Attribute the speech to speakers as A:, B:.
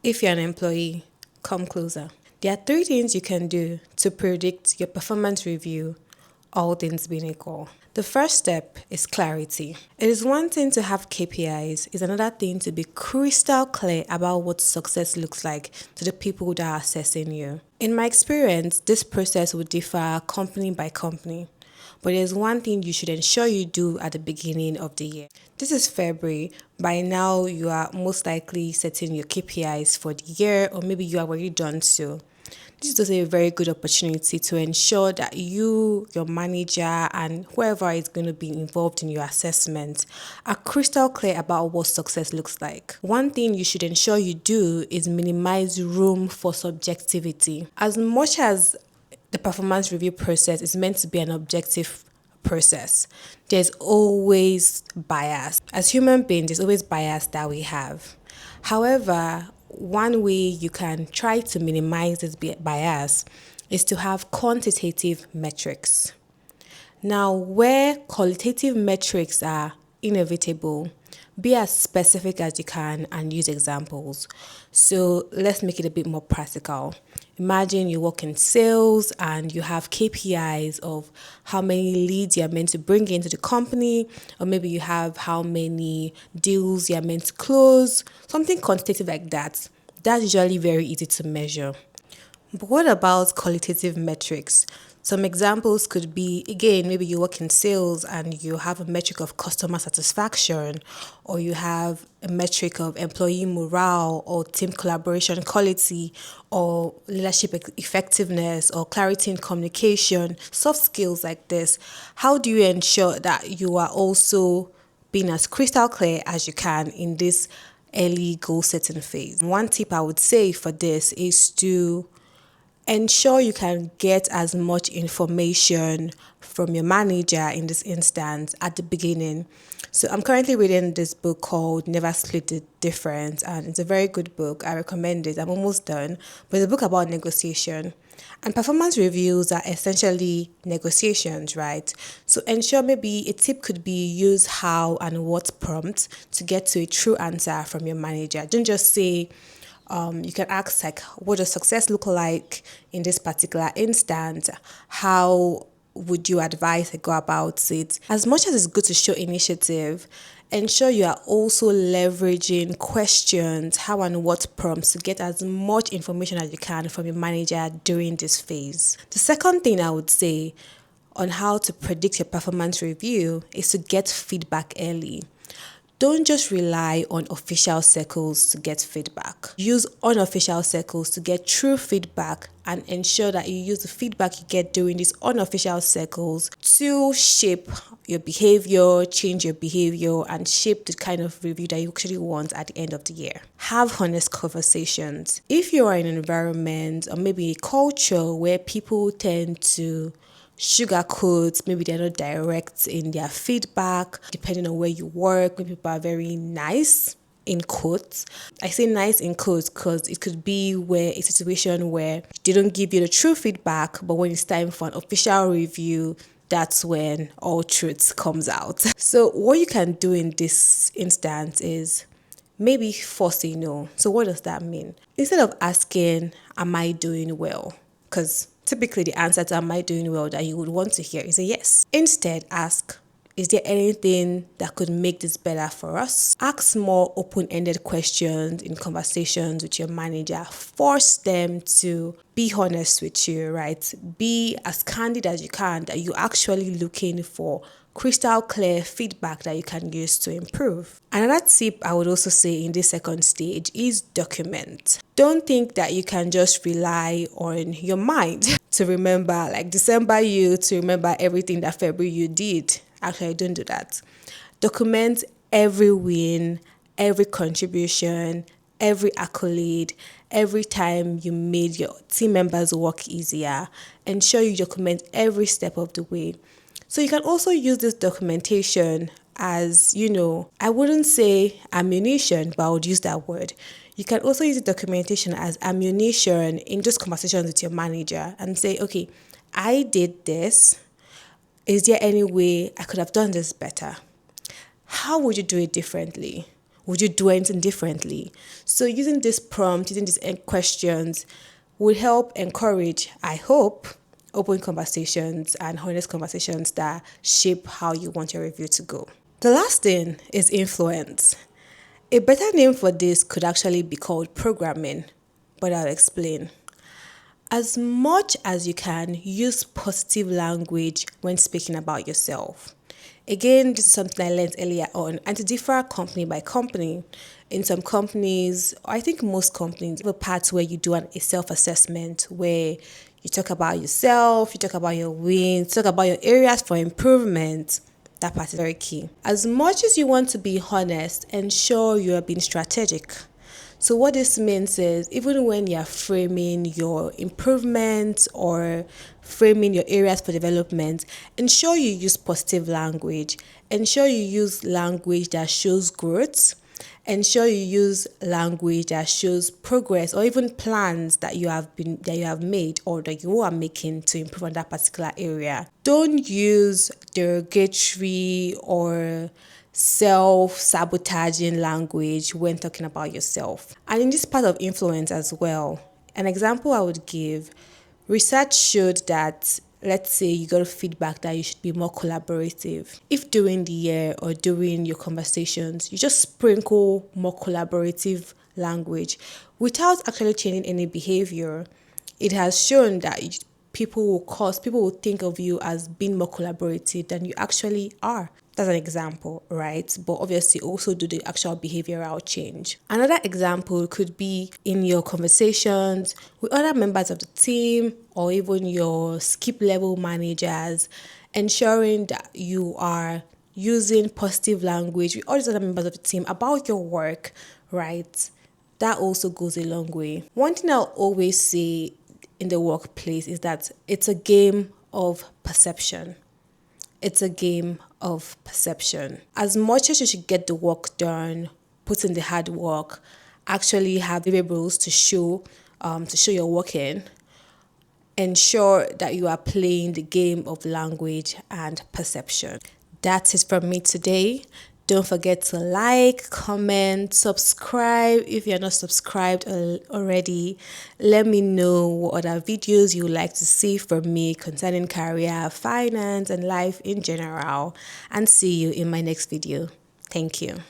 A: If you're an employee, come closer. There are three things you can do to predict your performance review, all things being equal. The first step is clarity. It is one thing to have KPIs, it's another thing to be crystal clear about what success looks like to the people that are assessing you. In my experience, this process will differ company by company. But there's one thing you should ensure you do at the beginning of the year. This is February. By now, you are most likely setting your KPIs for the year, or maybe you are already done so. This is also a very good opportunity to ensure that you, your manager, and whoever is going to be involved in your assessment are crystal clear about what success looks like. One thing you should ensure you do is minimize room for subjectivity. As much as the performance review process is meant to be an objective process, there's always bias. As human beings, there's always bias that we have. However, one way you can try to minimize this bias is to have quantitative metrics. Now, where qualitative metrics are inevitable, be as specific as you can and use examples. So let's make it a bit more practical. Imagine you work in sales and you have KPIs of how many leads you're meant to bring into the company, or maybe you have how many deals you're meant to close, something quantitative like that. That's usually very easy to measure. But what about qualitative metrics? Some examples could be, again, maybe you work in sales and you have a metric of customer satisfaction, or you have a metric of employee morale, or team collaboration quality, or leadership effectiveness, or clarity in communication, soft skills like this. How do you ensure that you are also being as crystal clear as you can in this early goal setting phase? One tip I would say for this is to ensure you can get as much information from your manager in this instance at the beginning. So I'm currently reading this book called Never Split the Difference, and it's a very good book. I recommend it. I'm almost done. But it's a book about negotiation. And performance reviews are essentially negotiations, right? So ensure, maybe a tip could be use how and what prompt to get to a true answer from your manager. Don't just say, you can ask, like, what does success look like in this particular instance? How would you advise I go about it? As much as it's good to show initiative, ensure you are also leveraging questions, how and what prompts to get as much information as you can from your manager during this phase. The second thing I would say on how to predict your performance review is to get feedback early. Don't just rely on official circles to get feedback. Use unofficial circles to get true feedback, and ensure that you use the feedback you get during these unofficial circles to shape your behavior, change your behavior, and shape the kind of review that you actually want at the end of the year. Have honest conversations. If you are in an environment or maybe a culture where people tend to sugarcoat, maybe they're not direct in their feedback, depending on where you work, maybe people are very nice in quotes. I say nice in quotes because it could be where a situation where they don't give you the true feedback, but when it's time for an official review, that's when all truth comes out. So what you can do in this instance is maybe force a no. So what does that mean? Instead of asking, am I doing well? Because typically the answer to am I doing well that you would want to hear is a yes. Instead, ask, is there anything that could make this better for us? Ask more open-ended questions in conversations with your manager. Force them to be honest with you, right? Be as candid as you can, that you're actually looking for crystal clear feedback that you can use to improve. Another tip I would also say in this second stage is document. Don't think that you can just rely on your mind to remember, like December you to remember everything that February you did. Actually, don't do that. Document every win, every contribution, every accolade, every time you made your team members' work easier. Ensure you document every step of the way. So you can also use this documentation as, I wouldn't say ammunition, but I would use that word. You can also use the documentation as ammunition in just conversations with your manager and say, okay, I did this. Is there any way I could have done this better? How would you do it differently? Would you do anything differently? So using this prompt, using these questions will help encourage, I hope, open conversations and honest conversations that shape how you want your review to go. The last thing is influence. A better name for this could actually be called programming, but I'll explain. As much as you can, use positive language when speaking about yourself. Again, this is something I learned earlier on, and to differ company by company. In some companies, I think most companies, have a part where you do a self-assessment where you talk about yourself, you talk about your wins, talk about your areas for improvement. That part is very key. As much as you want to be honest, ensure you are being strategic. So what this means is even when you're framing your improvements or framing your areas for development, ensure you use positive language. Ensure you use language that shows growth. Ensure you use language that shows progress or even plans that you have made or that you are making to improve on that particular area. Don't use derogatory or self-sabotaging language when talking about yourself. And in this part of influence as well, an example I would give, research showed that, let's say you got feedback that you should be more collaborative. If during the year or during your conversations, you just sprinkle more collaborative language without actually changing any behavior, it has shown that people will think of you as being more collaborative than you actually are. That's an example, right? But obviously also do the actual behavioral change. Another example could be in your conversations with other members of the team or even your skip level managers, ensuring that you are using positive language with all these other members of the team about your work, right? That also goes a long way. One thing I'll always say in the workplace is that it's a game of perception. It's a game of perception. As much as you should get the work done, put in the hard work, actually have deliverables to show you're working, ensure that you are playing the game of language and perception. That's it from me today. Don't forget to like, comment, subscribe if you're not subscribed already. Let me know what other videos you would like to see from me concerning career, finance, and life in general. And see you in my next video. Thank you.